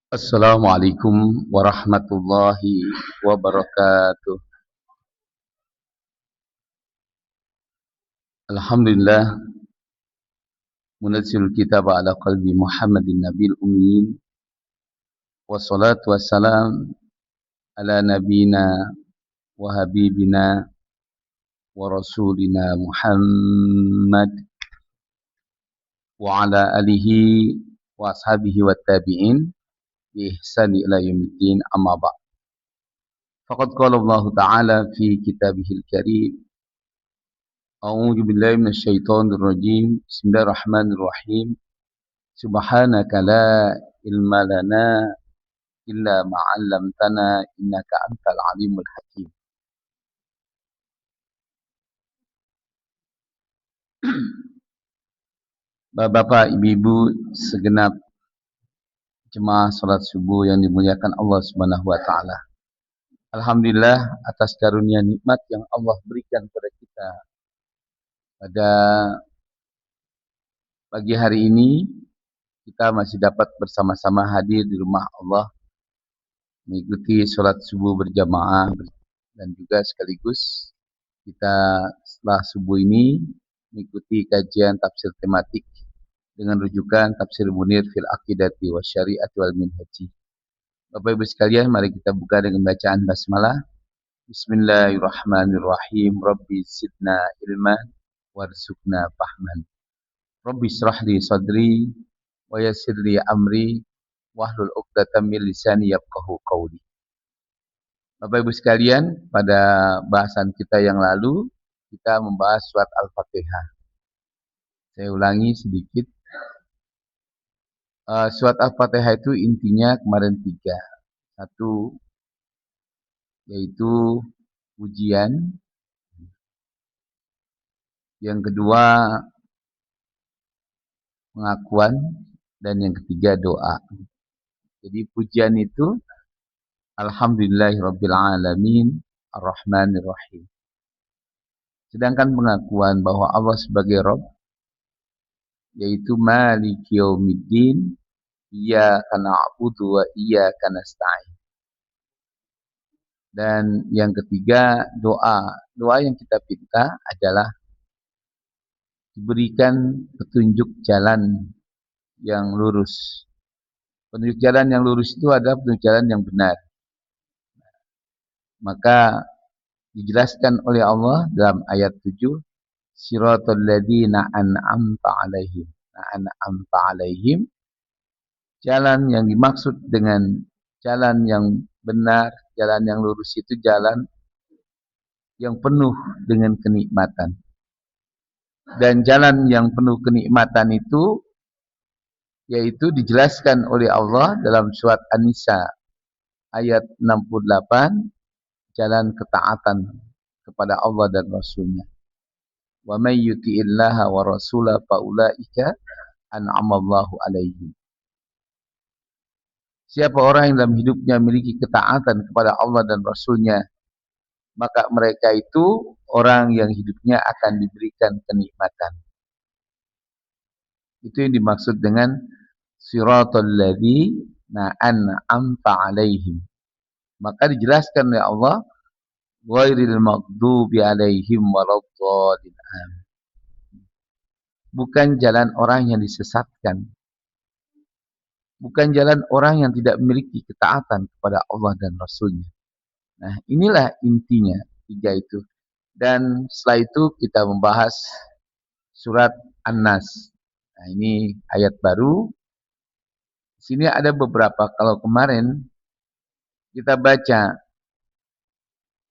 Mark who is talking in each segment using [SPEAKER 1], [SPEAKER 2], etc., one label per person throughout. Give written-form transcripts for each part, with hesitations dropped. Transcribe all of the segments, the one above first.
[SPEAKER 1] Assalamualaikum warahmatullahi wabarakatuh. Alhamdulillah munazzilul kitab ala qalbi Muhammadin nabiyil ummiin wassalatu wassalam ala nabiyina wa habibina wa rasulina Muhammad wa ala alihi wa ashabihi wat tabi'in bi ihsani ila yaumiddin amma ba'd. Faqad qala Allah Ta'ala fi kitabihil karim. A'udzu billahi minasyaitonir rajim. Bismillahirrahmanirrahim. Subhanaka la ilma lana illa ma 'allamtana innaka antal alimul hakim. Bapak, Ibu, segenap jemaah salat subuh yang dimuliakan Allah Subhanahu wa taala. Alhamdulillah atas karunia nikmat yang Allah berikan kepada kita pada pagi hari ini. Kita masih dapat bersama-sama hadir di rumah Allah, mengikuti sholat subuh berjamaah, dan juga sekaligus kita setelah subuh ini mengikuti kajian tafsir tematik dengan rujukan Tafsir Munir fil Aqidati wa Syari'ati wal Minhaji. Bapak Ibu sekalian, mari kita buka dengan bacaan basmalah. Bismillahirrahmanirrahim. Rabbi zidna ilman warzuqna fahman. Rabbi shrah li sadri wa yassir li amri wahlul 'uqdatam min lisani yafqahu qawli. Bapak Ibu sekalian, pada bahasan kita yang lalu kita membahas surat Al-Fatihah. Saya ulangi sedikit. Surat Al-Fatihah itu intinya kemarin 3. Satu yaitu pujian. Yang kedua pengakuan, dan yang ketiga doa. Jadi pujian itu Alhamdulillahirabbil alamin arrahmanir rahim. Sedangkan pengakuan bahwa Allah sebagai Rabb yaitu Maliki Yaumiddin, Iyyaka na'budu wa iyyaka nasta'in. Dan yang ketiga doa. Doa yang kita minta adalah diberikan petunjuk jalan yang lurus. Petunjuk jalan yang lurus itu adalah petunjuk jalan yang benar. Maka dijelaskan oleh Allah dalam ayat 7, Siratal ladzina an'amta 'alaihim. An'amta 'alaihim, jalan yang dimaksud dengan jalan yang benar, jalan yang lurus itu jalan yang penuh dengan kenikmatan. Dan jalan yang penuh kenikmatan itu yaitu dijelaskan oleh Allah dalam surat An-Nisa ayat 68, jalan ketaatan kepada Allah dan Rasulnya. Wa may yuti'illaha wa rasulahu fa ulaika an'amallahu alaihim. Siapa orang yang dalam hidupnya memiliki ketaatan kepada Allah dan Rasulnya, maka mereka itu orang yang hidupnya akan diberikan kenikmatan. Itu yang dimaksud dengan siratal ladzina an'amta 'alaihim. Maka dijelaskan oleh Allah, ghairil maghdubi 'alaihim waladdallin. Bukan jalan orang yang disesatkan. Bukan jalan orang yang tidak memiliki ketaatan kepada Allah dan Rasulnya. Nah, inilah intinya 3 itu. Dan setelah itu kita membahas surat An-Nas. Nah, ini ayat baru. Di sini ada beberapa. Kalau kemarin kita baca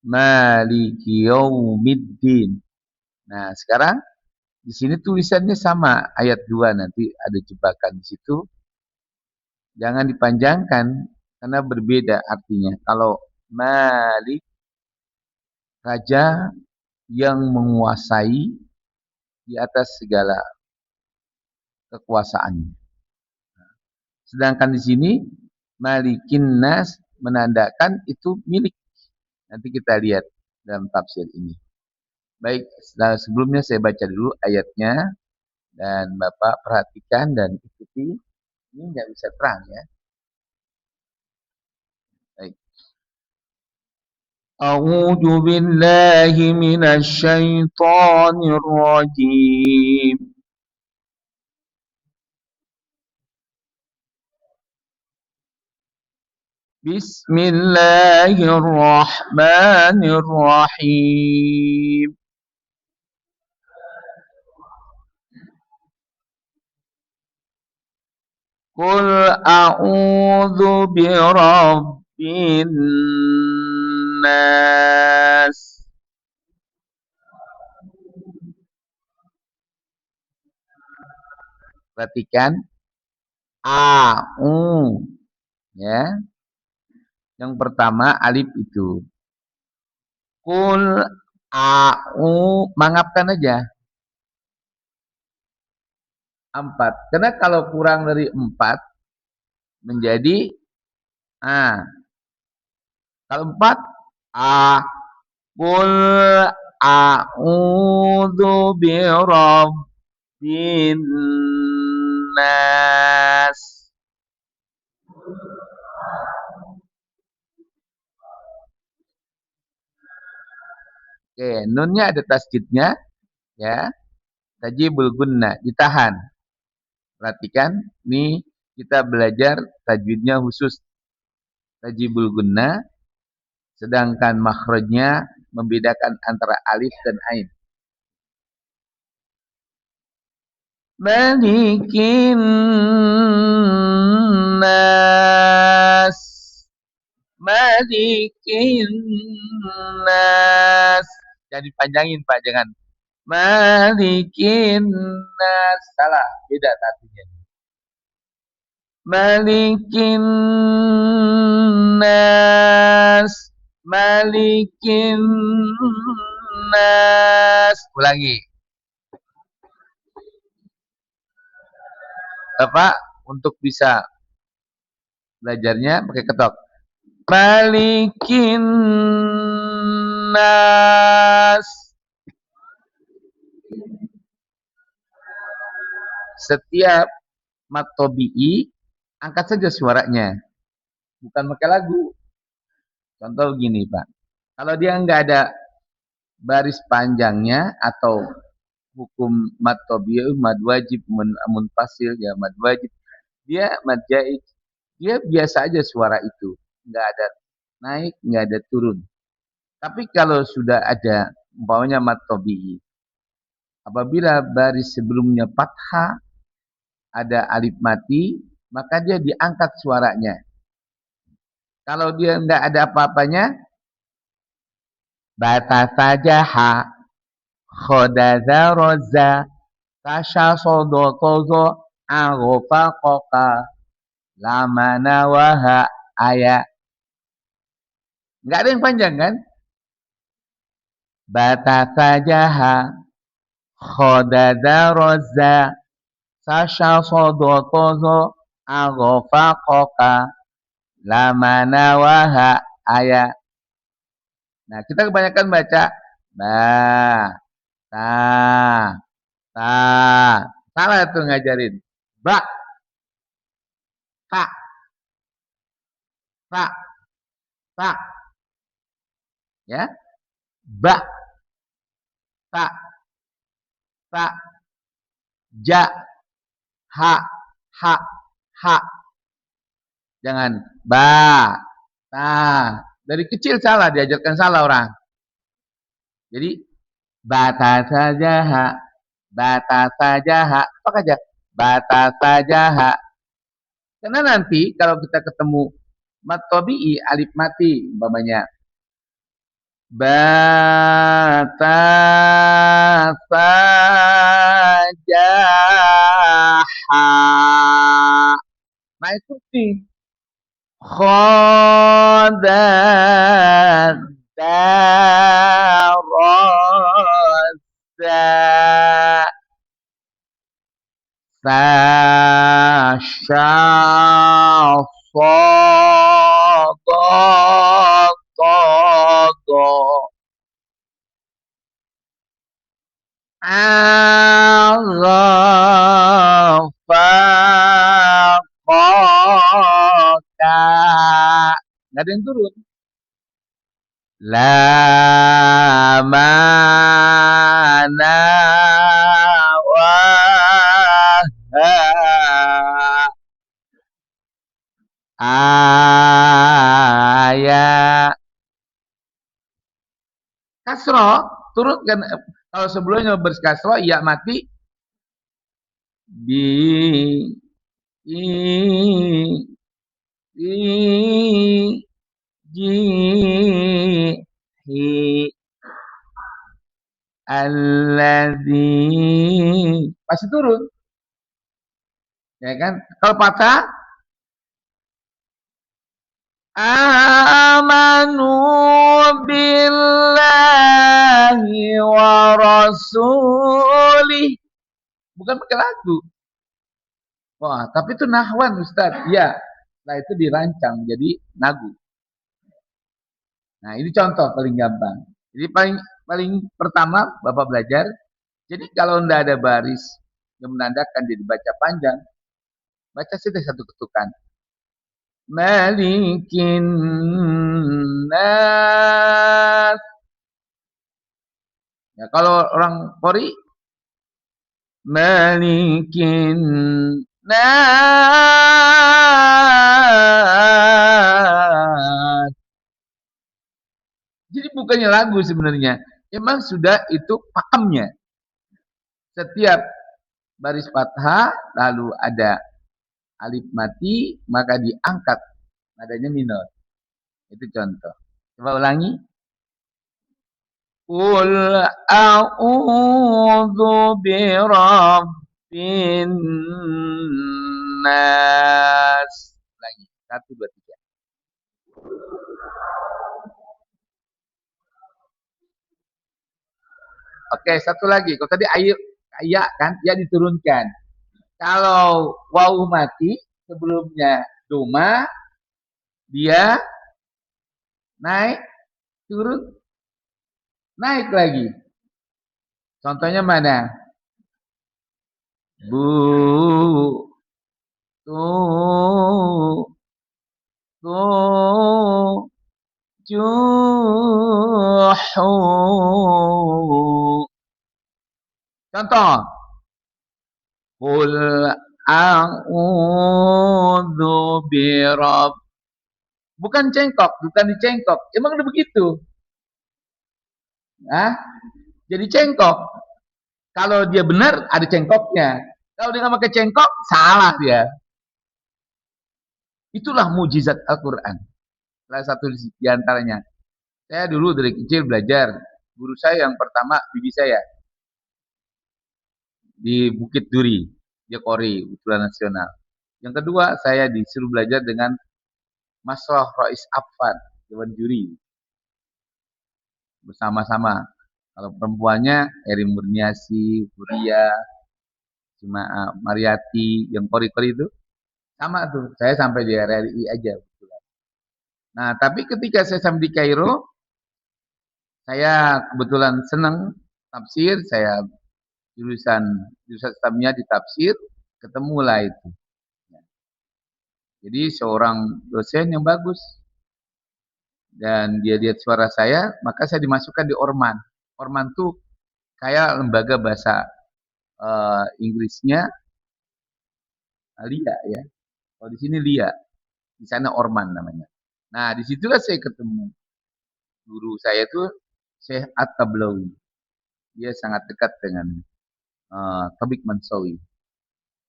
[SPEAKER 1] Maliki Yaumiddin. Nah, sekarang di sini tulisannya sama, ayat 2, nanti ada jebakan di situ. Jangan dipanjangkan karena berbeda artinya. Kalau Malik, raja yang menguasai di atas segala kekuasaannya. Sedangkan di sini Malikin Nas menandakan itu milik. Nanti kita lihat dalam tafsir ini. Baik, sebelumnya saya baca dulu ayatnya dan Bapak perhatikan dan ikuti. Ini nggak bisa terang ya. أعوذ بالله من الشيطان الرجيم بسم الله الرحمن الرحيم قل أعوذ برب الناس. Perhatikan ya. Yang pertama alif itu. Qul mangapkan aja. 4. Karena kalau kurang dari 4 menjadi kalau 4 qul a'udzu birabbin nas. Oke, nunnya ada tasjidnya ya. Tajibul gunna, ditahan. Perhatikan, ini kita belajar tajwidnya khusus tajibul gunna, sedangkan makhrajnya membedakan antara alif dan ain. Malikin nas, malikin nas. Jangan dipanjangin Pak, jangan. Malikin nas, salah, beda artinya. Malikin nas, malikin nas. Ulangi. Bapak untuk bisa belajarnya pakai ketok. Malikin nas. Setiap mat tobi'i angkat saja suaranya, bukan pakai lagu. Contoh gini Pak, kalau dia nggak ada baris panjangnya atau hukum mat tobi'i, mad wajib, munfasil ya, mad wajib, dia mad jaiz, dia biasa aja suara itu, nggak ada naik, nggak ada turun. Tapi kalau sudah ada umpamanya mat tobi'i, apabila baris sebelumnya fathah, ada alif mati, maka dia diangkat suaranya. Kalau dia nggak ada apa-apanya, bata saja ha, khodaza roza, tasha sodotozo, agofa koka, lamana waha aya. Nggak ada yang panjang kan? Bata saja ha, khodaza roza, tasha sodotozo, agofa koka, lamana waha aya. Nah, kita kebanyakan baca ba, ta. Salah tuh ngajarin. Ba, ta, ta. Ya. Ba, ta, ja, ha. Jangan ba, ta. Dari kecil salah, diajarkan salah orang. Jadi bata saja ha, bata saja ha, apa aja? Bata saja ha. Karena nanti kalau kita ketemu mat tabi'i alif mati umpamanya bata saja ha. Nah itu sih khodar daroza fasya sodotodo aghafakoka. Nggak ada yang turun. La mana wa ayat kasro turunkan kalau sebelumnya berkasro ya mati bi i ji hi alladzi pasti turun ya kan kalau patah amanu billahi wa rasulih bukan pakai lagu. Wah, tapi itu nahwan Ustaz. Ya, nah itu dirancang jadi nagu. Nah, ini contoh paling gampang. Jadi paling paling pertama Bapak belajar, jadi kalau tidak ada baris yang menandakan dia dibaca panjang, baca saja satu ketukan. Malikin nas. Ya, kalau orang Qori Malikin nas. Jadi bukannya lagu sebenarnya. Memang sudah itu pakemnya. Setiap baris fathah lalu ada alif mati maka diangkat nadanya minor. Itu contoh. Coba ulangi. Qul a'udzu birabbin nas. Lagi. 1 2 3. Oke, satu lagi. Kalau tadi air kayak kan ya diturunkan. Kalau waw mati sebelumnya doma dia naik turun naik lagi. Contohnya mana? Bu tu tu juhu. Contoh. Qul a'udzu birabb. Bukan cengkok, bukan dicengkok. Emang udah begitu. Nah, jadi cengkok. Kalau dia benar ada cengkoknya. Kalau dia nggak pakai cengkok, salah dia. Itulah mujizat Al-Quran. Salah satu di antaranya. Saya dulu dari kecil belajar. Guru saya yang pertama, bibi saya. Di Bukit Duri. Dia Kori, Utulan Nasional. Yang kedua, saya disuruh belajar dengan Masroh Rois Affan, Dewan Juri. Bersama-sama. Kalau perempuannya, Eri Murniasi, Huria, Mariati, yang Kori-Kori itu. Sama tuh, saya sampai di RRI aja. Nah, tapi ketika saya sampai di Kairo, saya kebetulan senang tafsir, saya jurusan Islamiyah di tafsir, ketemulah itu. Jadi seorang dosen yang bagus dan dia lihat suara saya, maka saya dimasukkan di Orman. Orman tuh kayak lembaga bahasa Inggrisnya LIA ya. Kalau di sini LIA, di sana Orman namanya. Nah, disitulah saya ketemu guru saya itu Syekh At-Tablawi. Dia sangat dekat dengan Tobik Mansawi.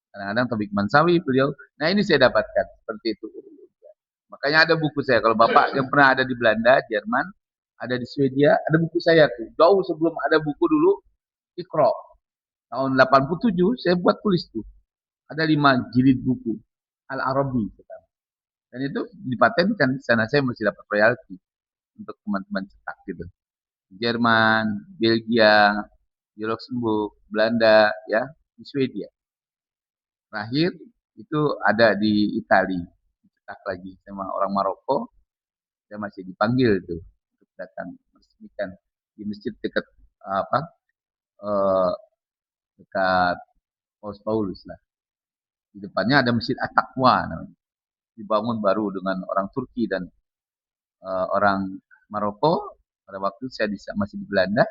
[SPEAKER 1] Kadang-kadang Tobik Mansawi beliau. Nah ini saya dapatkan seperti itu. Makanya ada buku saya. Kalau Bapak yang pernah ada di Belanda, Jerman, ada di Swedia, ada buku saya tuh. Jauh sebelum ada buku dulu, Iqra. Tahun 87 saya buat tulis tuh. Ada 5 jilid buku Al-Arabi. Dan itu dipatenkan. Di sana saya masih dapat royalti untuk teman-teman cetak gitu. Jerman, Belgia, di Luxembourg, Belanda, ya, di Swedia. Terakhir itu ada di Italia, cetak lagi sama orang Maroko. Saya masih dipanggil tuh untuk datang meresmikan di masjid dekat apa dekat Paulus lah. Di depannya ada masjid At-Taqwa namanya. Dibangun baru dengan orang Turki dan orang Maroko. Pada waktu saya masih di Belanda.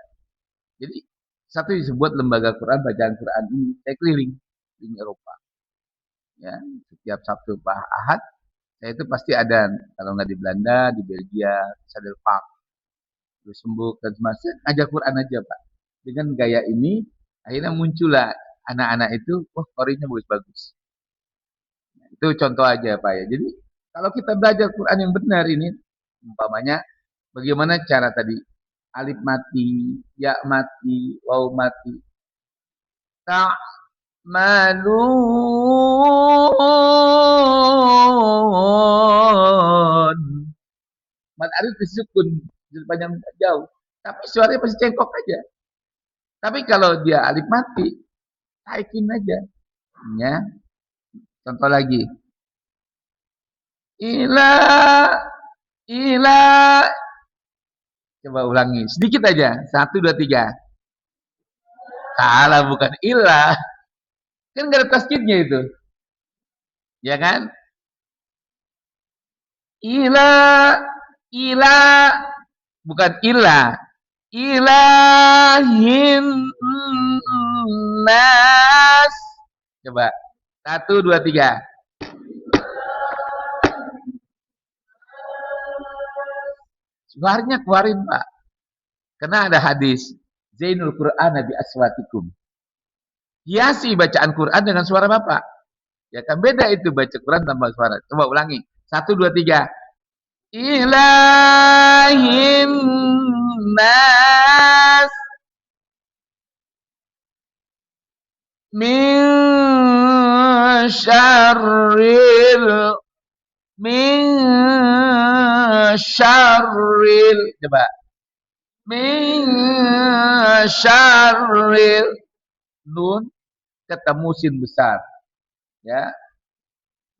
[SPEAKER 1] Jadi satu disebut lembaga Quran, bacaan Quran ini saya keliling di Eropa. Ya, setiap Sabtu Ahad saya itu pasti ada, kalau nggak di Belanda, di Belgia, Sadelpark, Luxembourg dan semacamnya, ngajak Quran aja Pak. Dengan gaya ini akhirnya muncullah anak-anak itu, wah korinnya bagus-bagus. Nah, itu contoh aja Pak ya. Jadi kalau kita belajar Quran yang benar ini, umpamanya bagaimana cara tadi alif mati, ya mati, waw mati, ta'malun. Mat alif disukun panjang jauh, tapi suaranya pasti cengkok aja. Tapi kalau dia alif mati, taikin aja. Ya, contoh lagi. Ila, ila. Coba ulangi, sedikit aja. 1, 2, 3. Salah, bukan ilah. Kan gak ada tasjidnya itu. Ya kan? Ila, ila. Bukan ilah. Ilahin nas. Coba. 1, 2, 3. Suaranya keluarin Pak. Karena ada hadis. Zainul Qur'an bi aswatikum. Hiasi bacaan Quran dengan suara Bapak. Ya kan beda itu baca Quran tanpa suara. Coba ulangi. 1, 2, 3. Ilahin nas min syarril coba min syarril nun ketemu sin besar ya,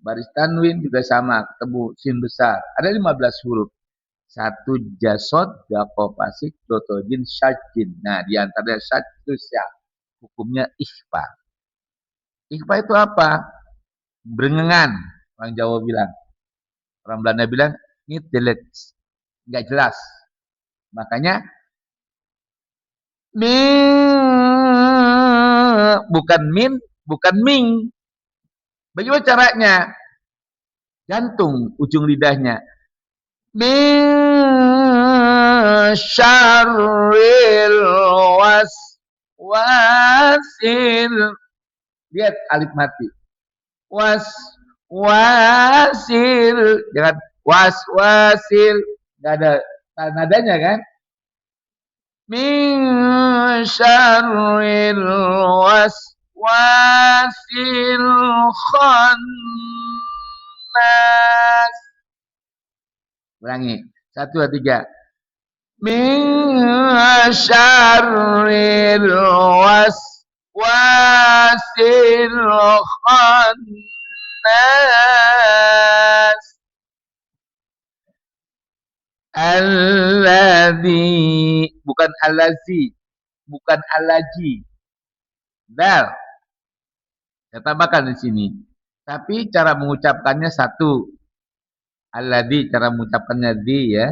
[SPEAKER 1] baris tanwin juga sama ketemu sin besar, ada 15 huruf, satu jasod gapo pasik dotojin syajin. Nah diantara syaj itu syak, hukumnya ikhfa. Ikhfa itu apa? Berengengan, orang Jawa bilang, orang Belanda bilang ini delete, nggak jelas. Makanya bukan min, bukan ming. Bagaimana caranya? Gantung ujung lidahnya. Min syarril wasil. Lihat alif mati. Wasil. Jangan wasil. Nggak ada nadanya kan? Min syarril wasil khannas. Ulangi. 1, 2, 3. Min syarril wasil khannas. Alladzi, bukan allazi, bukan allaji. Dal. Saya tambahkan di sini. Tapi cara mengucapkannya satu. Alladzi, cara mengucapkannya di ya.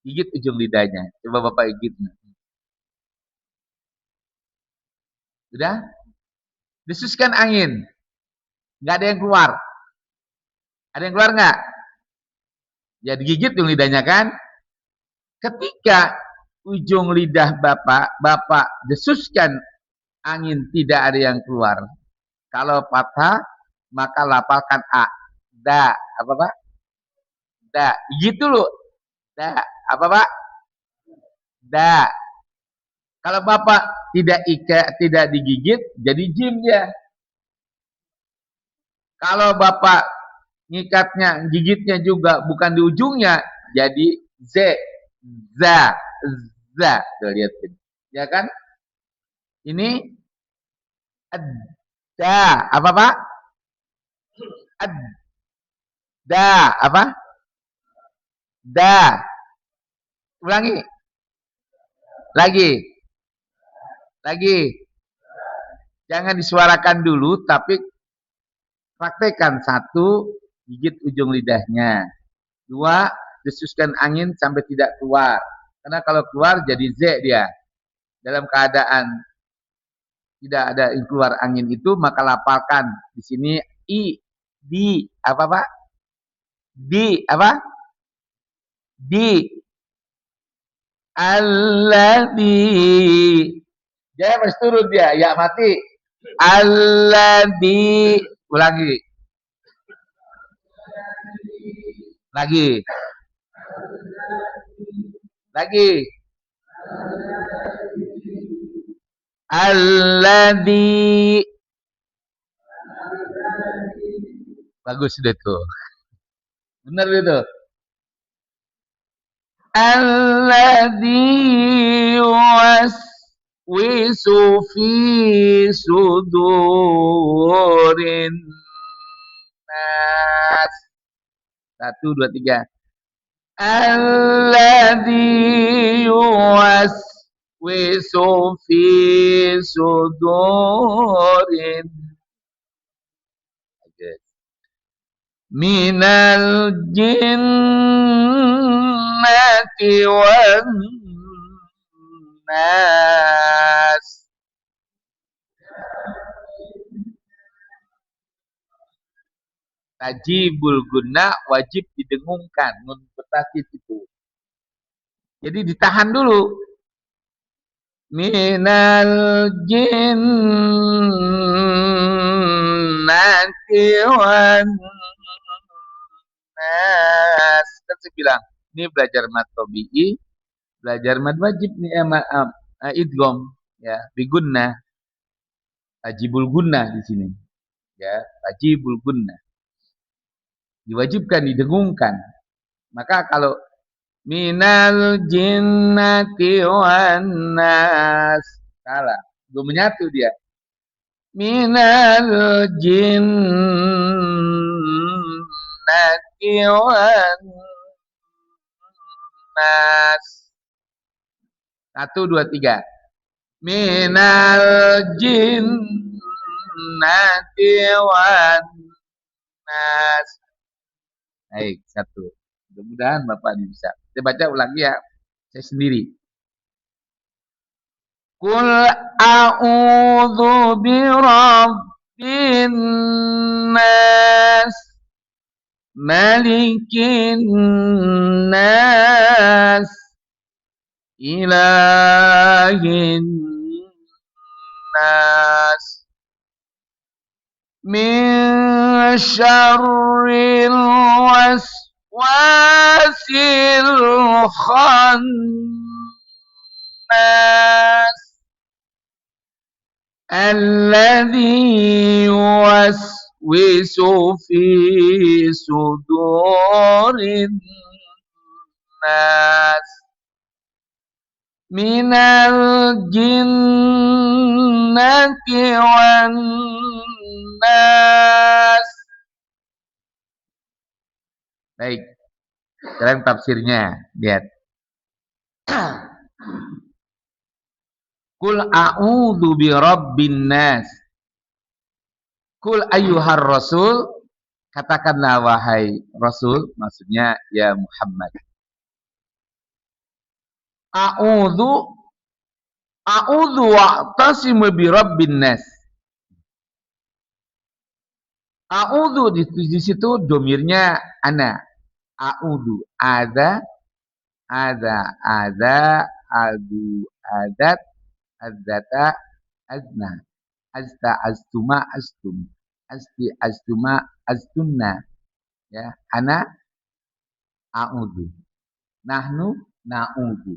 [SPEAKER 1] Gigit ujung lidahnya. Coba Bapak gigit. Sudah? Desuskan angin. Nggak ada yang keluar. Ada yang keluar nggak? Ya digigit ujung lidahnya kan? Ketika ujung lidah Bapak desuskan angin tidak ada yang keluar. Kalau patah, maka lapalkan A. Da. Apa Pak? Da. Gitu loh. Da. Apa Pak? Da. Kalau Bapak tidak digigit, jadi jim dia. Kalau Bapak ngikatnya, gigitnya juga bukan di ujungnya, jadi Z. Za. Za. Tuh, lihat. Ya kan? Ini ada. Apa Pak? Ada. Apa? Da. Ulangi. Lagi. Jangan disuarakan dulu, tapi praktekkan. 1, gigit ujung lidahnya. 2, desuskan angin sampai tidak keluar. Karena kalau keluar jadi Z dia. Dalam keadaan tidak ada yang keluar angin itu, maka lapalkan di sini I, di, apa Pak? Di, apa? Di, alladhi. Dia harus turun dia, ya mati. Alladhi. Ulangi. Lagi. Lagi. Alladhi. Bagus sudah tuh. Benar itu. Alladhi waswisu fi sudurin nas. 1, 2, 3. Alladhi waswisu fi sudurin minal jinnati wan nas. Tajibul guna wajib didengungkan, nun bertasydid itu. Jadi ditahan dulu. Minal jinnati wan nas. Kan saya bilang, ini belajar mad tabi'i, belajar mad wajib nih idgham ya, bigunna. Tajibul gunnah di sini. Ya, tajibul gunnah. Diwajibkan didengungkan. Maka kalau minal jinnati wan nas, salah. Belum menyatu dia. Minal jinnati wan nas. 1, 2, 3. Minal jinnati wan nas. Baik, 1. Mudah-mudahan Bapak bisa. Saya baca ulang ya. Saya sendiri. Qul a'udzu birabbin nas, malikin nas, ilahin nas, min syarril waswasil khannas alladzi yuwaswisu fi sudurin nas minal jinnati wan nas. Baik, sekarang tafsirnya lihat. Kul a'udzu birabbin nas. Kul ayyuhar rasul, katakanlah wahai rasul, maksudnya ya Muhammad. A'udzu wa'tasimu birabbin nas. A'udzu di situ domirnya ana. A'udzu ada adu adat adzata azna azta aztuma astum asti aztuma astunna ya ana a'udzu nahnu na'udzu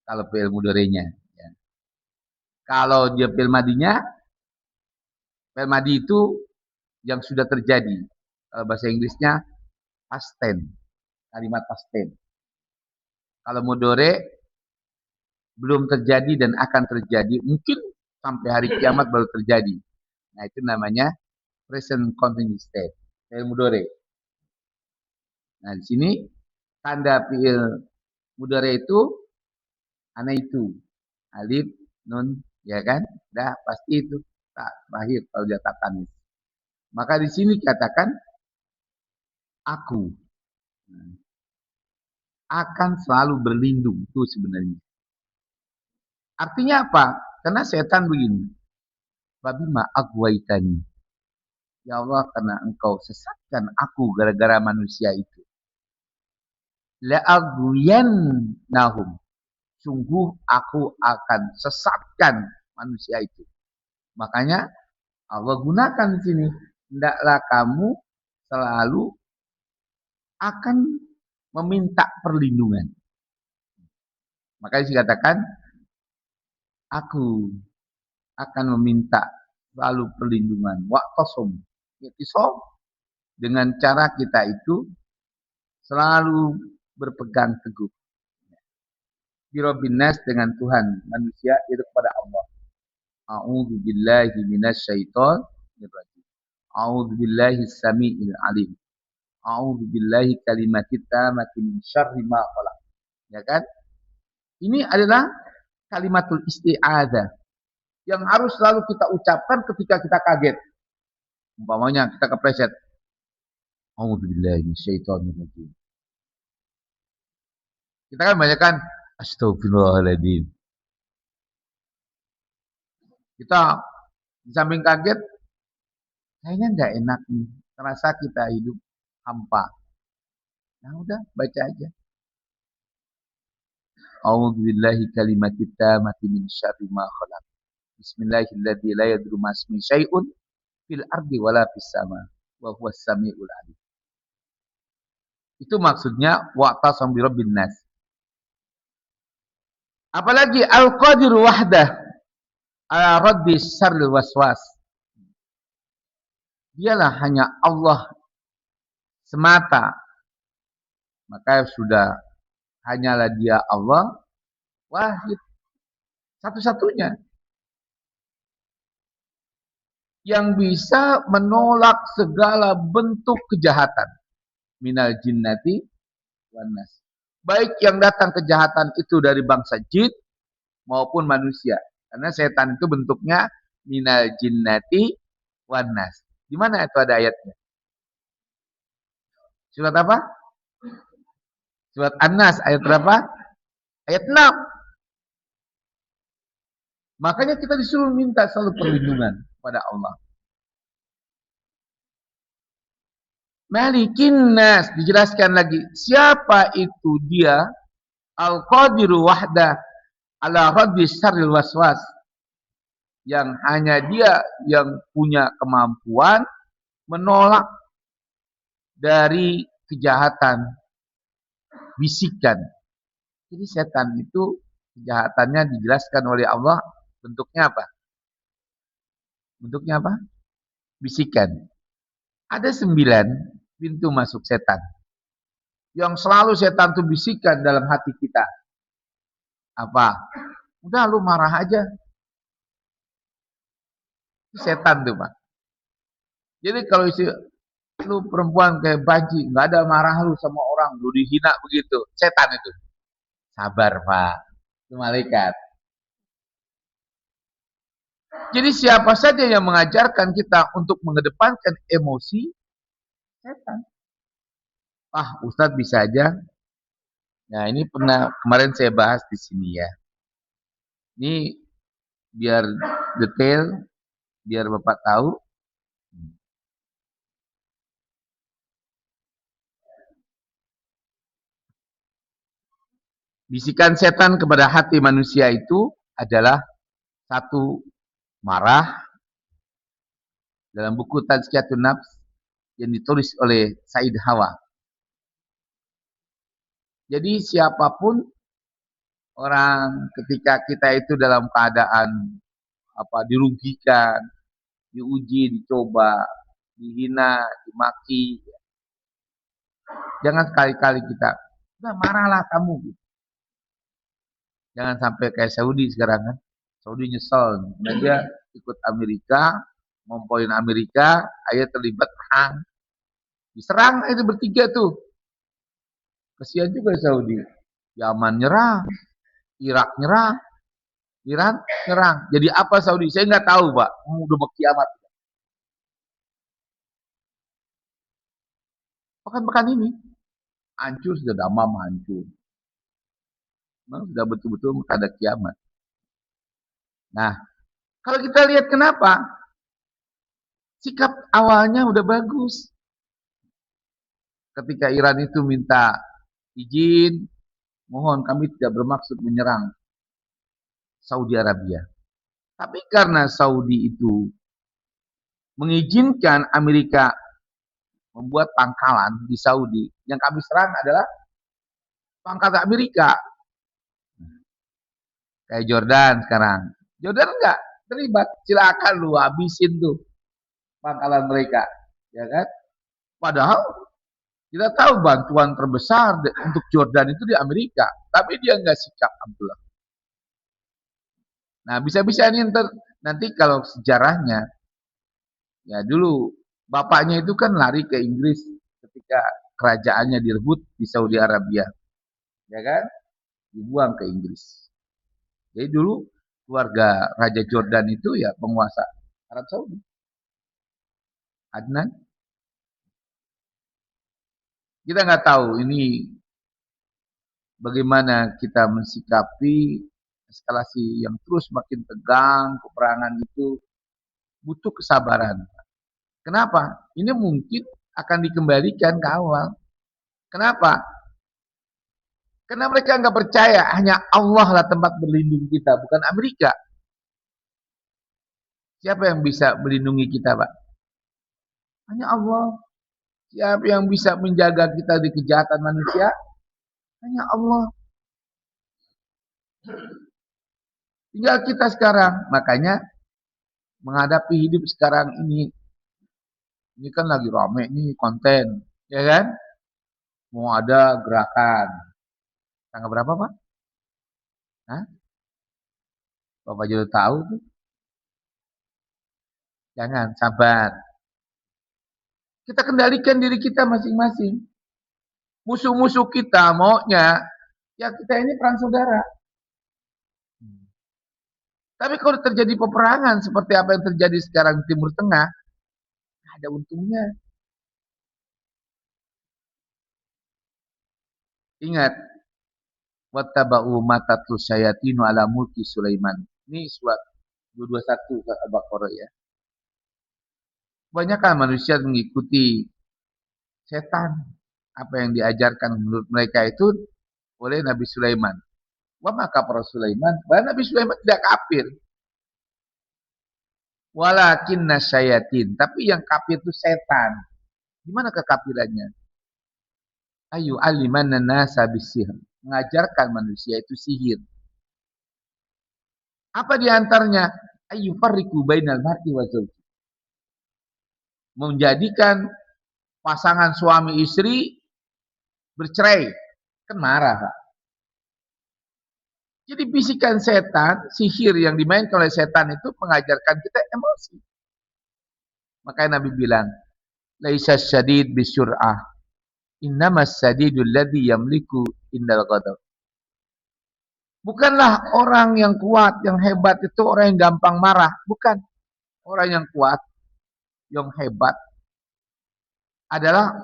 [SPEAKER 1] kalau fi'il mudhari'nya ya. Kalau dia fi'il madinya, fi'il madi itu yang sudah terjadi. Kalau bahasa Inggrisnya past tense, kalimat past tense. Kalau mudhari belum terjadi dan akan terjadi, mungkin sampai hari kiamat baru terjadi. Nah, itu namanya present continuous state, fi'il mudhari. Nah, di sini tanda fi'il mudhari itu ana itu. Alif, nun, ya kan? Dah pasti itu tak terakhir kalau dia tak tanis. Maka di sini katakan aku. akan selalu berlindung. Itu sebenarnya. Artinya apa? Karena setan begini. Wabima aghwaytani. Ya Allah, karena engkau sesatkan aku gara-gara manusia itu. La'aghwiyannahum. Sungguh aku akan sesatkan manusia itu. Makanya Allah gunakan di sini. Hendaklah kamu selalu akan meminta perlindungan. Makanya dikatakan, aku akan meminta selalu perlindungan. Wa'tasum. I'tisam. Dengan cara kita itu selalu berpegang teguh. Birabbin nas, dengan Tuhan manusia, itu kepada Allah. A'udzu billahi minasyaitonir rajim. A'udzu billahi samiil alim. A'udzu billahi kalimatit tammati min syarri ma khalaq. Ya kan? Ini adalah kalimatul isti'adzah yang harus selalu kita ucapkan ketika kita kaget. Umpamanya kita kepleset. A'udzu billahi minasyaitonir rajim. Kita kan banyak kan astagfirullahaladzim. Kita di samping kaget, kayaknya nggak enak nih. Terasa kita hidup hampa. Nah udah, baca aja. A'udzu billahi kalimatit tammati min syarri ma khalaq. Bismillahilladzi la yadurru ma'asmi syai'un fil ardi wala fis sama wa huwas samiul alim. Itu maksudnya wa'tasam bi rabbin nas. Apalagi al-qadir wahdah ala raddi syarril waswas. Dialah hanya Allah semata. Maka sudah hanyalah dia Allah wahid, satu-satunya yang bisa menolak segala bentuk kejahatan minal jinnati wan nas. Baik yang datang kejahatan itu dari bangsa jin maupun manusia. Karena setan itu bentuknya minal jinnati wan nas. Di mana itu ada ayatnya? Surat apa? Surat An-Nas ayat berapa? Ayat 6. Makanya kita disuruh minta selalu perlindungan pada Allah. Malikin nas, dijelaskan lagi. Siapa itu dia? Al-Qadiru wahdah ala raddi syarril waswas. Yang hanya dia yang punya kemampuan menolak dari kejahatan bisikan. Jadi setan itu kejahatannya dijelaskan oleh Allah bentuknya apa? Bentuknya apa? Bisikan. Ada 9 pintu masuk setan. Yang selalu setan itu bisikan dalam hati kita. Apa? Udah lu marah aja. Setan tuh, Pak. Jadi kalau isi lu perempuan kayak banci, nggak ada marah lu sama orang, lu dihina begitu. Setan itu. Sabar, Pak. Itu malaikat. Jadi siapa saja yang mengajarkan kita untuk mengedepankan emosi, setan. Ah, Ustadz bisa aja. Nah, ini pernah kemarin saya bahas di sini ya. Ini biar detail, biar Bapak tahu. Bisikan setan kepada hati manusia itu adalah satu, marah. Dalam buku Tazkiyatun Nafs yang ditulis oleh Said Hawa. Jadi siapapun orang ketika kita itu dalam keadaan dirugikan, diuji, dicoba, dihina, dimaki, jangan sekali-kali kita udah marahlah kamu. Jangan sampai kayak Saudi sekarang kan. Saudi nyesel, karena dia ikut Amerika, ngompoin Amerika, akhirnya terlibat perang. Diserang itu bertiga tuh. Kesian juga Saudi. Yaman nyerang, Irak nyerang, Iran nyerang. Jadi apa Saudi? Saya nggak tahu, Pak. Udah mau kiamat. Pekan-pekan ini hancur, sudah damam hancur. Memang sudah betul-betul menghadap kiamat. Nah, kalau kita lihat kenapa? Sikap awalnya udah bagus. Ketika Iran itu minta izin, mohon kami tidak bermaksud menyerang Saudi Arabia. Tapi karena Saudi itu mengizinkan Amerika membuat pangkalan di Saudi, yang kami serang adalah pangkalan Amerika. Kayak Jordan sekarang. Jordan enggak terlibat. Silakan lu habisin tuh pangkalan mereka. Ya kan? Padahal kita tahu bantuan terbesar untuk Jordan itu di Amerika. Tapi dia enggak sikap Abdullah. Nah, bisa-bisa ini nanti kalau sejarahnya, ya dulu bapaknya itu kan lari ke Inggris ketika kerajaannya direbut di Saudi Arabia. Ya kan? Dibuang ke Inggris. Jadi dulu keluarga Raja Jordan itu ya penguasa Arab Saudi. Adnan, kita nggak tahu ini bagaimana kita mensikapi eskalasi yang terus makin tegang, peperangan itu butuh kesabaran. Kenapa? Ini mungkin akan dikembalikan ke awal. Kenapa? Karena mereka nggak percaya hanya Allah lah tempat berlindung kita, bukan Amerika. Siapa yang bisa melindungi kita, Pak? Hanya Allah. Siapa yang bisa menjaga kita di kejahatan manusia? Hanya Allah. Tinggal kita sekarang. Makanya menghadapi hidup sekarang ini kan lagi rame nih konten, ya kan? Mau ada gerakan. Tanggal berapa, Pak? Hah? Bapak juga tahu tuh. Jangan, sabar. Kita kendalikan diri kita masing-masing. Musuh-musuh kita maunya, ya kita ini perang saudara. Tapi kalau terjadi peperangan seperti apa yang terjadi sekarang di Timur Tengah, ada untungnya. Ingat, wattaba'u matatlu syayatinu ala mulki Sulaiman. Ini surat 221 Al-Baqarah ya. Kebanyakan manusia mengikuti setan. Apa yang diajarkan menurut mereka itu oleh Nabi Sulaiman. Wa maka para Sulaiman, bahwa Nabi Sulaiman tidak kafir. Walakin nasyayatin, tapi yang kafir itu setan. Gimana kekafirannya? Ayu aliman nasa bisihir, mengajarkan manusia itu sihir. Apa diantaranya? Ayu farriku bainal mar'i wa zawji, menjadikan pasangan suami istri bercerai. Kan marah, Pak. Jadi bisikan setan, sihir yang dimainkan oleh setan itu mengajarkan kita emosi. Makanya Nabi bilang, laisa syadid bisyur'ah, innamas sadidul ladzi yamliku indal ghadab. Bukanlah orang yang kuat, yang hebat itu orang yang gampang marah. Bukan. Orang yang kuat, yang hebat adalah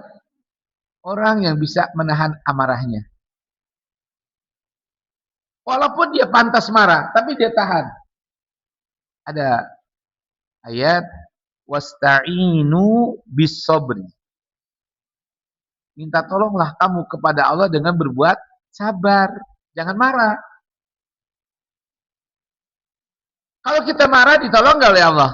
[SPEAKER 1] orang yang bisa menahan amarahnya. Walaupun dia pantas marah, tapi dia tahan. Ada ayat wasta'inu bis-sabri. Minta tolonglah kamu kepada Allah dengan berbuat sabar, jangan marah. Kalau kita marah ditolong enggak oleh Allah?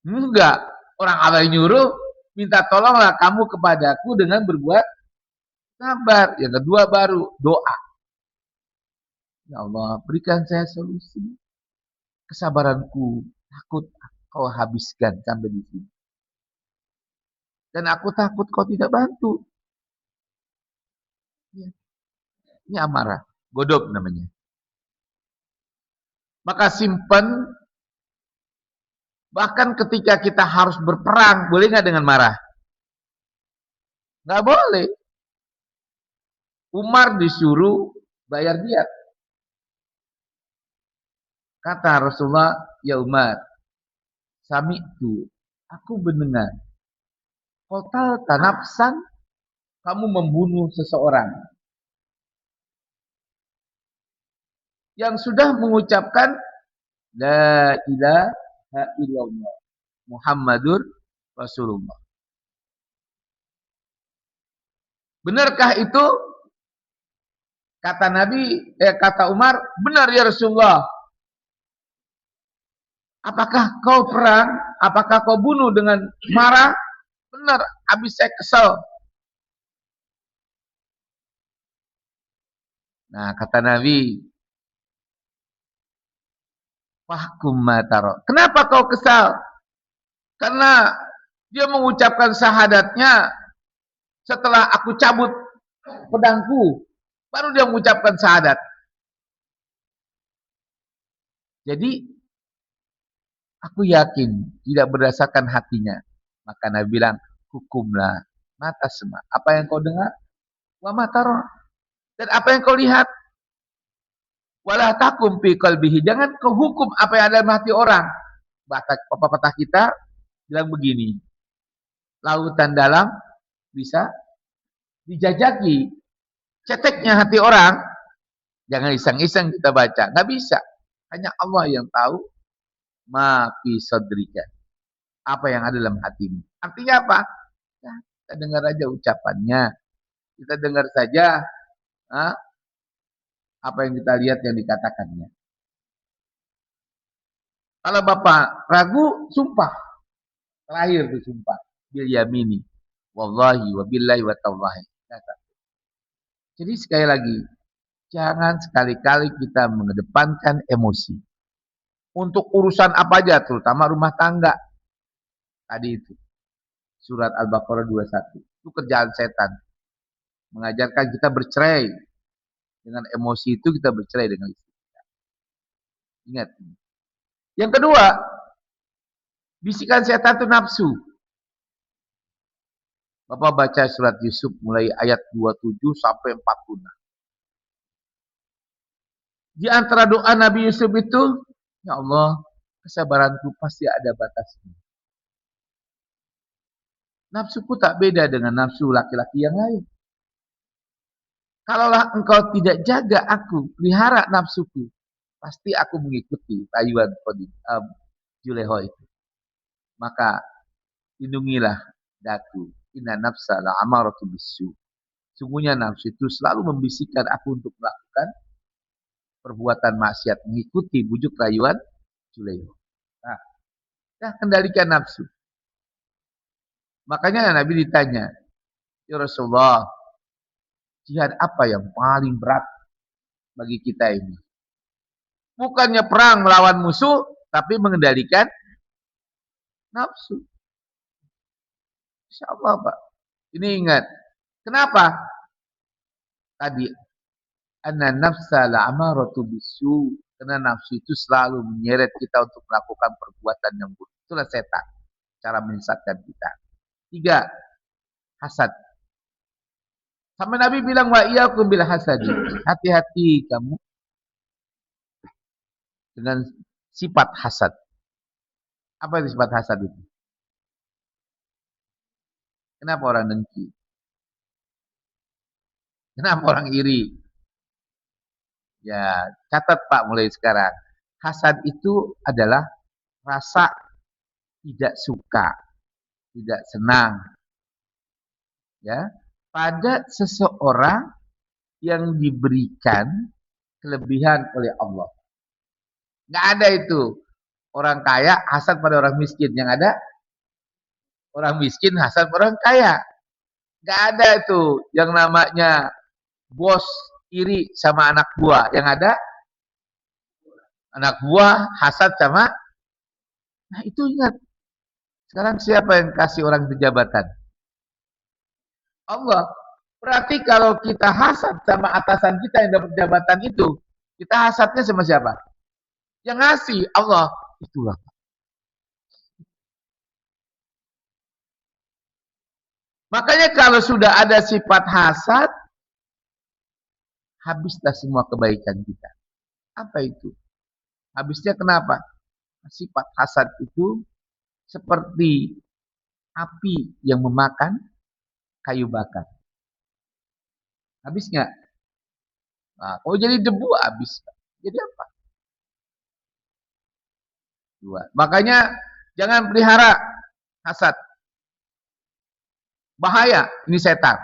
[SPEAKER 1] Enggak. Orang Allah yang nyuruh minta tolonglah kamu kepadaku dengan berbuat sabar. Yang kedua baru doa. Ya Allah, berikan saya solusi. Kesabaranku takut kau habiskan sampai di sini. Dan aku takut kau tidak bantu. Ini amarah. Godok namanya. Maka simpan, bahkan ketika kita harus berperang, boleh nggak dengan marah? Nggak boleh. Umar disuruh bayar diat. Kata Rasulullah, ya Umar, sami'tu, aku mendengar. Total tanafsan, kamu membunuh seseorang. yang sudah mengucapkan la ilaha illallah Muhammadur Rasulullah. Benarkah itu? Kata kata Umar, benar ya Rasulullah. Apakah kau perang? Apakah kau bunuh dengan marah? Benar, habis saya kesal. Nah, kata Nabi, fahkum mataro. Kenapa kau kesal? Karena dia mengucapkan syahadatnya setelah aku cabut pedangku. Baru dia mengucapkan syahadat. Jadi, aku yakin tidak berdasarkan hatinya. Maka Nabi bilang, hukumlah mata semua. Apa yang kau dengar? Wa mataro. Dan apa yang kau lihat? Walah takum fi qalbihi. Jangan kau hukum apa yang ada dalam hati orang. Pepatah kita bilang begini. Lautan dalam bisa dijajaki. Ceteknya hati orang, jangan iseng-iseng kita baca. Nggak bisa. Hanya Allah yang tahu ma fi sadrika. Apa yang ada dalam hatimu. Artinya apa? Ya, kita dengar aja ucapannya. Kita dengar saja apa yang kita lihat yang dikatakannya. Kalau Bapak ragu, sumpah. Terakhir itu sumpah. Bil yamini. Wallahi wa billahi wa tallahi. Jadi sekali lagi, jangan sekali-kali kita mengedepankan emosi. Untuk urusan apa aja, terutama rumah tangga. Tadi itu. Surat Al-Baqarah 21. Itu kerjaan setan. Mengajarkan kita bercerai. Dengan emosi itu kita bercerai dengan istri kita. Ingat. Yang kedua, bisikan setan itu nafsu. Bapak baca surat Yusuf mulai ayat 27 sampai 46. Di antara doa Nabi Yusuf itu, ya Allah, kesabaranku pasti ada batasnya. Nafsuku tak beda dengan nafsu laki-laki yang lain. Kalaulah engkau tidak jaga aku, pelihara nafsuku, pasti aku mengikuti rayuan Juleho itu. Maka lindungilah daku. Inna nafsa la'amaratu bisu. Sungguhnya nafsu itu selalu membisikkan aku untuk melakukan perbuatan maksiat, mengikuti bujuk rayuan Juleho. Nah, kendalikan nafsu. Makanya Nabi ditanya, ya Rasulullah, jihad apa yang paling berat bagi kita ini? Bukannya perang melawan musuh, tapi mengendalikan nafsu. Insya Allah Pak. Ini ingat. Kenapa? Tadi. Anna nafsa la'amaratu bisu. Karena nafsu itu selalu menyeret kita untuk melakukan perbuatan yang buruk. Itulah setan. Cara menyesatkan kita. 3. Hasad. Sampai Nabi bilang, wa iyyakum bil hasadi. Hati-hati kamu dengan sifat hasad. Apa itu sifat hasad itu? Kenapa orang dengki? Kenapa orang iri? Ya, catat Pak mulai sekarang. Hasad itu adalah rasa tidak suka, tidak senang, ya, pada seseorang yang diberikan kelebihan oleh Allah. Nggak ada itu orang kaya hasad pada orang miskin. Yang ada orang miskin hasad pada orang kaya. Nggak ada itu yang namanya bos iri sama anak buah. Yang ada anak buah hasad sama. Nah itu ingat. Sekarang siapa yang kasih orang itu jabatan? Allah. Berarti kalau kita hasad sama atasan kita yang dapat jabatan itu, kita hasadnya sama siapa? Yang ngasih Allah. Itulah. Makanya kalau sudah ada sifat hasad, habislah semua kebaikan kita. Apa itu? Habisnya kenapa? Sifat hasad itu seperti api yang memakan kayu bakar. Habis nggak? Nah, kalau jadi debu habis. Jadi apa? Dua. Makanya jangan pelihara hasad. Bahaya, ini setan.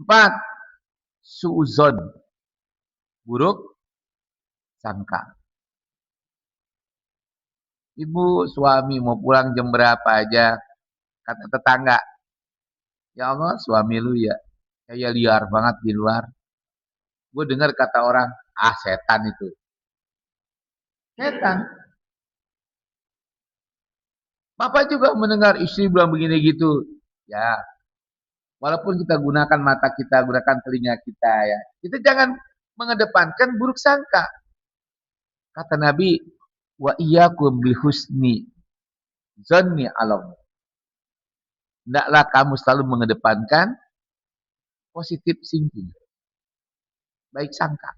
[SPEAKER 1] 4. Suuzon. Buruk sangka. Ibu, suami mau pulang jam berapa aja, kata tetangga, ya Allah, suami lu ya kayak liar banget di luar. Gue dengar kata orang, setan itu. Setan. Bapak juga mendengar istri bilang begini gitu. Ya, walaupun kita gunakan mata kita, gunakan telinga kita ya. Kita jangan mengedepankan buruk sangka. Kata Nabi, wa iyyakum bil husni zanni alam. Hendaklah kamu selalu mengedepankan positif thinking. Baik sangka.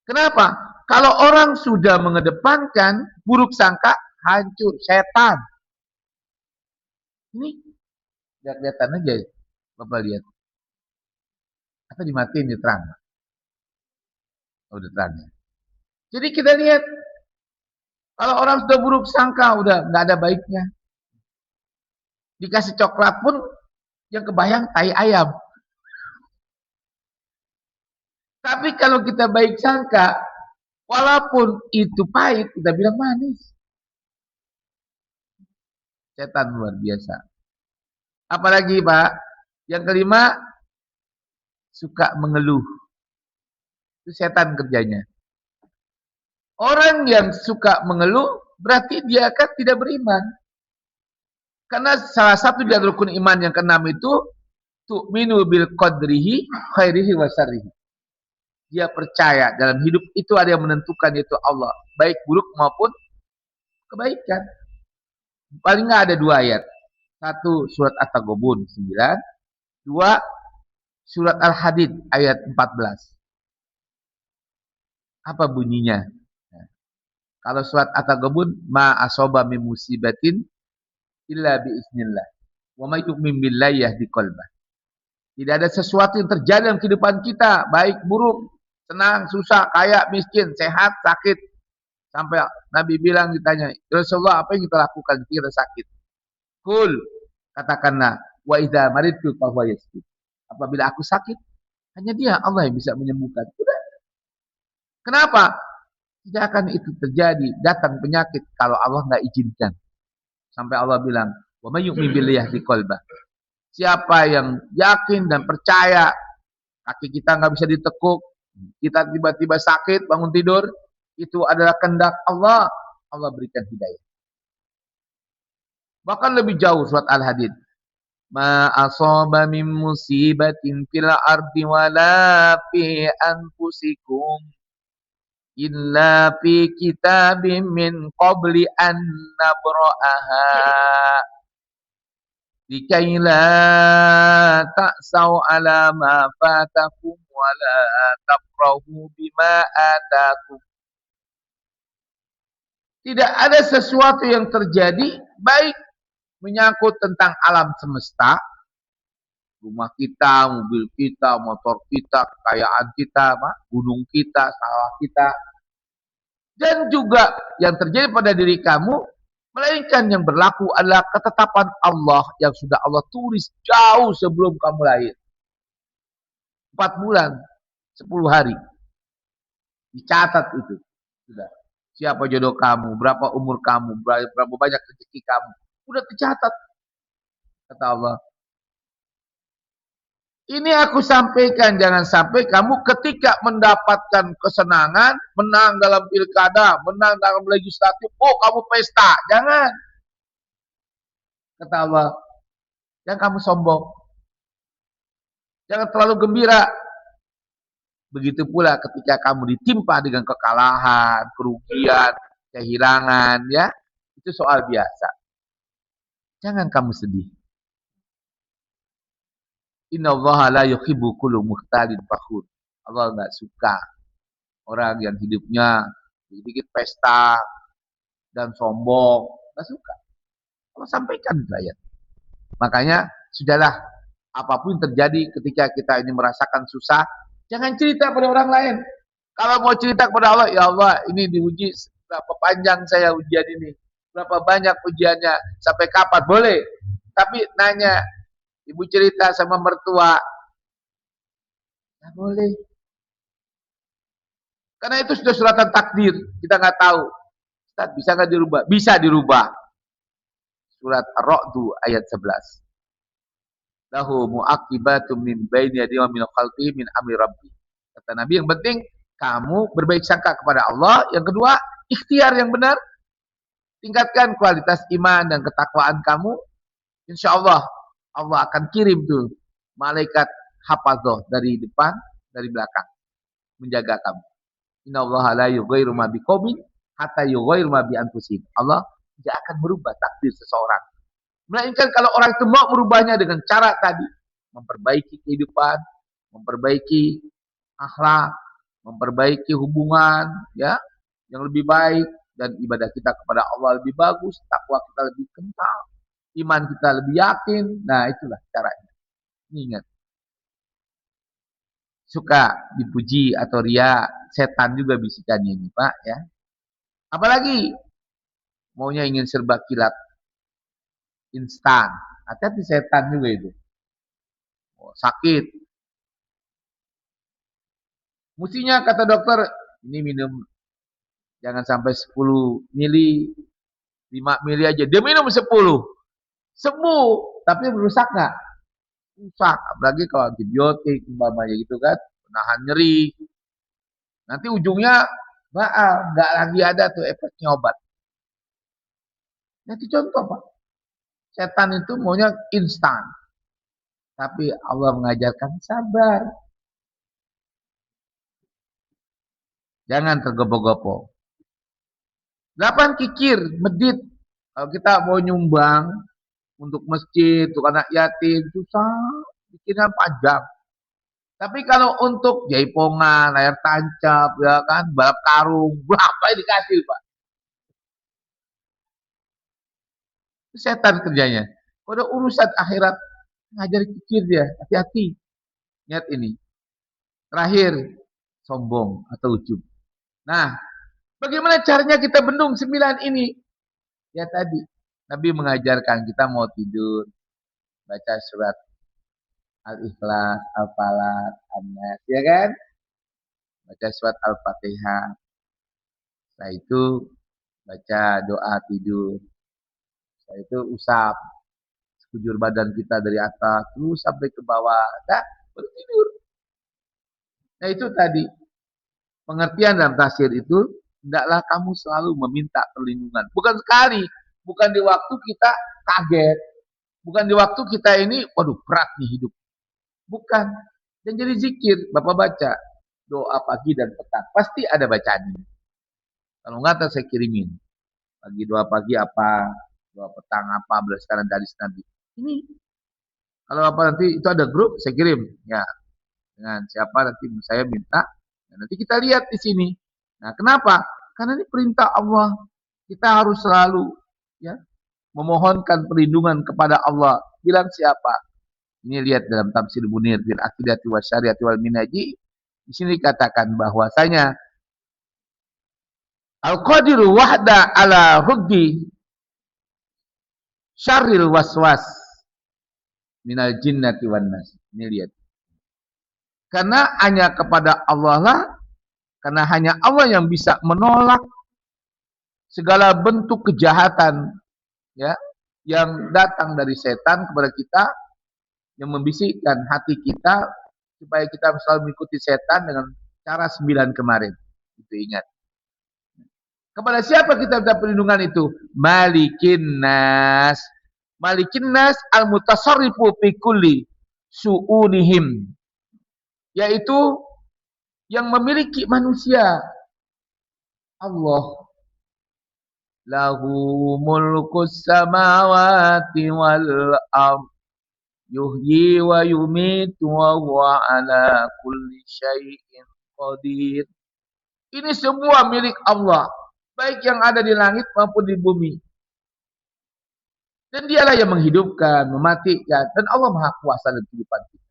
[SPEAKER 1] Kenapa? Kalau orang sudah mengedepankan buruk sangka, hancur, setan. Ini lihat-lihatan aja, Bapak lihat. Atau dimatiin di terang. Oh, udah terang ya. Jadi kita lihat, kalau orang sudah buruk sangka, udah nggak ada baiknya. Dikasih coklat pun, yang kebayang tai ayam. Tapi kalau kita baik sangka, walaupun itu pahit, kita bilang manis. Setan luar biasa. Apalagi Pak, yang kelima, suka mengeluh. Itu setan kerjanya. Orang yang suka mengeluh, berarti dia kan tidak beriman. Karena salah satu dari rukun iman yang keenam itu, tu'minu bil qadrihi khairihi wa syarrihi. Dia percaya dalam hidup itu ada yang menentukan, yaitu Allah, baik buruk maupun kebaikan. Paling nggak ada 2 ayat. 1 surat At-Taghabun 9, 2 surat Al-Hadid ayat 14. Apa bunyinya? Kalau surat At-Taghabun, ma asoba min musibatin illa bi iznillah. Wa may yu'min billahi yahdi qalbah. Tidak ada sesuatu yang terjadi dalam kehidupan kita, baik buruk, senang, susah, kaya, miskin, sehat, sakit. Sampai Nabi bilang, ditanya, Rasulullah, apa yang kita lakukan ketika kita sakit? Kul, katakanlah, wa idza maridtu fa huwa yashfi. Apabila aku sakit, hanya Dia, Allah, yang bisa menyembuhkan. Sudah. Kenapa? Tidak akan itu terjadi, datang penyakit kalau Allah nggak izinkan. Sampai Allah bilang, wa may yu'min billahi yahdi qalbah. Siapa yang yakin dan percaya, kaki kita nggak bisa ditekuk, kita tiba-tiba sakit, bangun tidur, itu adalah kehendak Allah, Allah berikan hidayah. Bahkan lebih jauh surat Al-Hadid. Ma asaba min musibatin fil ardi wala fi anfusikum illa fi kitabim min qabli an nabra'aha likai la ta'sau ala ma fatakum wa la tafrahu bima atakum. Tidak ada sesuatu yang terjadi baik menyangkut tentang alam semesta, rumah kita, mobil kita, motor kita, kekayaan kita, gunung kita, sawah kita, dan juga yang terjadi pada diri kamu, melainkan yang berlaku adalah ketetapan Allah yang sudah Allah tulis jauh sebelum kamu lahir. 4 bulan, 10 hari. Dicatat itu. Sudah. Siapa jodoh kamu, berapa umur kamu, berapa banyak rezeki kamu. Sudah tercatat. Kata Allah. Ini aku sampaikan, jangan sampai kamu ketika mendapatkan kesenangan, menang dalam pilkada, menang dalam legislatif, oh kamu pesta. Jangan. Kata Allah. Jangan kamu sombong. Jangan terlalu gembira. Begitu pula ketika kamu ditimpa dengan kekalahan, kerugian, kehilangan, ya, itu soal biasa. Jangan kamu sedih. Innallaha la yuhibbu kulla mukhtalin fakhur. Allah enggak suka orang yang hidupnya sedikit pesta dan sombong, enggak suka. Allah sampaikan itu ayat. Makanya sudahlah, apapun terjadi ketika kita ini merasakan susah, Jangan cerita pada orang lain. Kalau mau cerita kepada Allah, ya Allah, ini diuji berapa panjang saya ujian ini, berapa banyak ujiannya, sampai kapan boleh. Tapi nanya, ibu cerita sama mertua, nggak boleh. Karena itu sudah suratan takdir, kita nggak tahu. Ustaz, bisa nggak dirubah? Bisa dirubah. Surat Ar-Ra'd ayat 11. Lahu mu'aqibatum min baini yadihi wa min khalfihi min amri rabbi. Kata Nabi, yang penting kamu berbaik sangka kepada Allah. Yang kedua, ikhtiar yang benar. Tingkatkan kualitas iman dan ketakwaan kamu. Insya Allah, Allah akan kirim tuh malaikat hafadzah dari depan, dari belakang, menjaga kamu. Inna Allah la yughayyiru ma biqaumin hatta yughayyiru ma bi anfusihim. Allah tidak akan merubah takdir seseorang, melainkan kalau orang itu mau merubahnya dengan cara tadi, memperbaiki kehidupan, memperbaiki akhlak, memperbaiki hubungan, ya, yang lebih baik, dan ibadah kita kepada Allah lebih bagus, takwa kita lebih kental, iman kita lebih yakin. Nah, itulah caranya. Ingat, suka dipuji atau ria, setan juga bisikannya ini, Pak, ya. Apalagi maunya ingin serba kilat, instan. Hati-hati, setan juga itu. Oh, sakit. Mestinya kata dokter, ini minum jangan sampai 10 mili, 5 mili aja. Dia minum 10. Sembuh, tapi merusak nggak? Rusak. Apalagi kalau antibiotik, umpamanya gitu kan, menahan nyeri. Nanti ujungnya nggak lagi ada tuh efeknya obat. Nanti contoh, Pak. Setan itu maunya instan. Tapi Allah mengajarkan sabar. Jangan tergopoh-gopoh. 8 kikir, medit. Kalau kita mau nyumbang untuk masjid, untuk anak yatim, susah. Bikinnya panjang. Tapi kalau untuk jaipongan, layar tancap, ya kan, balap karung, berapa yang dikasih, Pak? Setan kerjanya. Pada urusan akhirat, ngajar kikir dia, hati-hati. Lihat ini. Terakhir, sombong atau ujub. Nah, bagaimana caranya kita bendung 9 ini? Ya tadi, Nabi mengajarkan kita mau tidur, baca surat Al-Ikhlas, Al-Falaq, An-Nas, ya kan? Baca surat Al-Fatihah. Setelah itu baca doa tidur. Setelah itu usap sekujur badan kita dari atas terus sampai ke bawah. Dah, baru tidur. Nah, itu tadi pengertian dalam tafsir itu, hendaklah kamu selalu meminta perlindungan. Bukan sekali, bukan di waktu kita kaget, bukan di waktu kita ini, waduh berat nih hidup. Bukan. Dan jadi zikir, Bapak baca doa pagi dan petang, pasti ada bacaannya. Kalau nggak, saya kirimin. Pagi doa pagi apa, doa petang apa, berdasarkan dari Nabi. Ini kalau apa nanti itu ada grup, saya kirim ya dengan siapa nanti saya minta. Dan nanti kita lihat di sini. Nah, kenapa? Karena ini perintah Allah. Kita harus selalu ya memohonkan perlindungan kepada Allah. Bilang siapa? Ini lihat dalam tafsir Munir fil Aqidati Wasyariati wal Minaji. Di sini dikatakan bahwasanya Al-Qadiru wahda ala huggi syarril waswas minal jinnati wan nas. Ini lihat. Karena hanya kepada Allah lah, karena hanya Allah yang bisa menolak segala bentuk kejahatan ya yang datang dari setan kepada kita, yang membisikkan hati kita supaya kita selalu mengikuti setan dengan cara 9 kemarin. Itu ingat. Kepada siapa kita minta perlindungan itu? Malikin nas. Malikin nas al-mutasarrifu fi kulli su'unihim. Yaitu yang memiliki manusia. Allah. Lahu mulkus samawati wal ardh. Yuhyi wa yumitu wa huwa ala kulli syai'in qadir. Ini semua milik Allah, baik yang ada di langit maupun di bumi. Dan dialah yang menghidupkan, mematikan, dan Allah Maha Kuasa dalam kehidupan kita.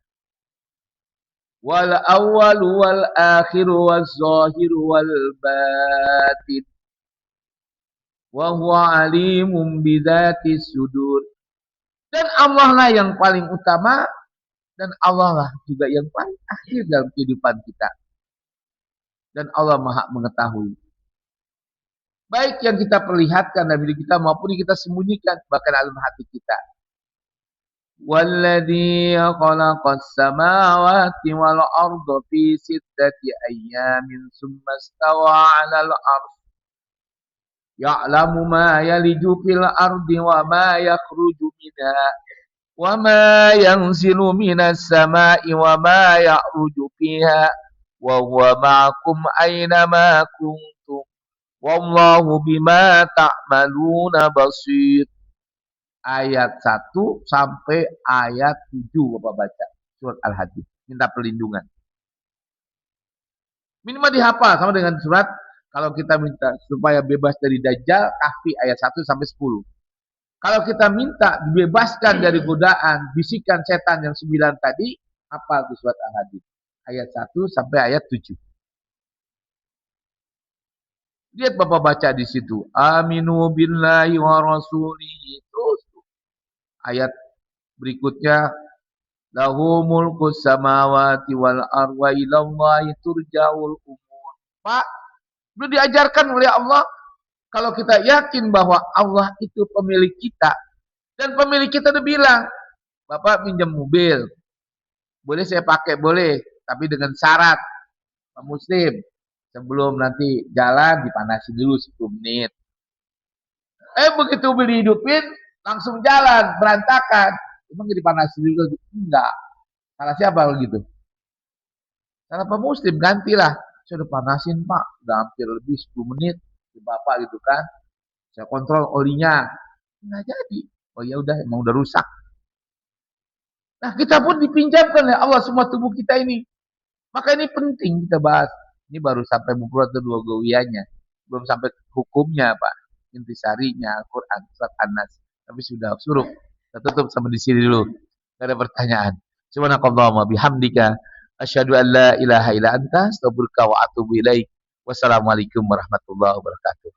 [SPEAKER 1] wal awwal wal akhir wal zahir wal batin wa huwa alimun bidzati sudur. Dan Allah lah yang paling utama dan Allah lah juga yang paling akhir dalam kehidupan kita. Dan Allah Maha mengetahui. Baik yang kita perlihatkan dalam diri kita maupun yang kita sembunyikan bahkan dalam hati kita. Walladzi khalaqas samawati wal arda fi sittati ayyamin tsumma istawa 'alal 'arsy ya'lamu ma yaliju fil ardi wa ma yakhruju minha wa ma yanzilu minas sama'i wa ma ya'ruju fiha wa huwa ma'akum aina ma kuntum wallahu bima ta'maluna basir. Ayat 1 sampai ayat 7 Bapak baca. Surat Al-Hadid. Minta perlindungan. Minimal dihafal sama dengan surat kalau kita minta supaya bebas dari Dajjal, Kahfi ayat 1 sampai 10. Kalau kita minta dibebaskan dari godaan, bisikan setan yang 9 tadi, apa itu surat Al-Hadid? Ayat 1 sampai ayat 7. Lihat Bapak baca di situ. Aminu billahi wa rasulihi. Terus ayat berikutnya. Lahu mulkus samawati wal ardi wa ilallahi turja'ul umur. Pak, belum diajarkan oleh Allah kalau kita yakin bahwa Allah itu pemilik kita. Dan pemilik kita udah bilang, Bapak pinjam mobil. Boleh saya pakai? Boleh. Tapi dengan syarat. Pak Muslim. Sebelum nanti jalan dipanasin dulu 10 menit. Begitu beli hidupin, langsung jalan, berantakan. Emang dipanasin dulu? Enggak. Salah siapa kalau gitu? Salah Pak Muslim, gantilah. Saya udah panasin Pak, udah hampir lebih 10 menit. Di Bapak gitu kan. Saya kontrol olinya. Nggak jadi. Oh ya udah, emang udah rusak. Nah kita pun dipinjamkan oleh Allah semua tubuh kita ini. Maka ini penting kita bahas. Ini baru sampai mufradatul lughawiyahnya. Belum sampai hukumnya Pak. Intisarinya Al-Quran, surat An-Nas. Tapi sudah suruh. Kita tutup sampai di sini dulu. Tidak ada pertanyaan. Subhanakallahumma bihamdika. Asyhadu an la ilaha illa anta astaghfiruka wa atubu ilaik. Wassalamualaikum warahmatullahi wabarakatuh.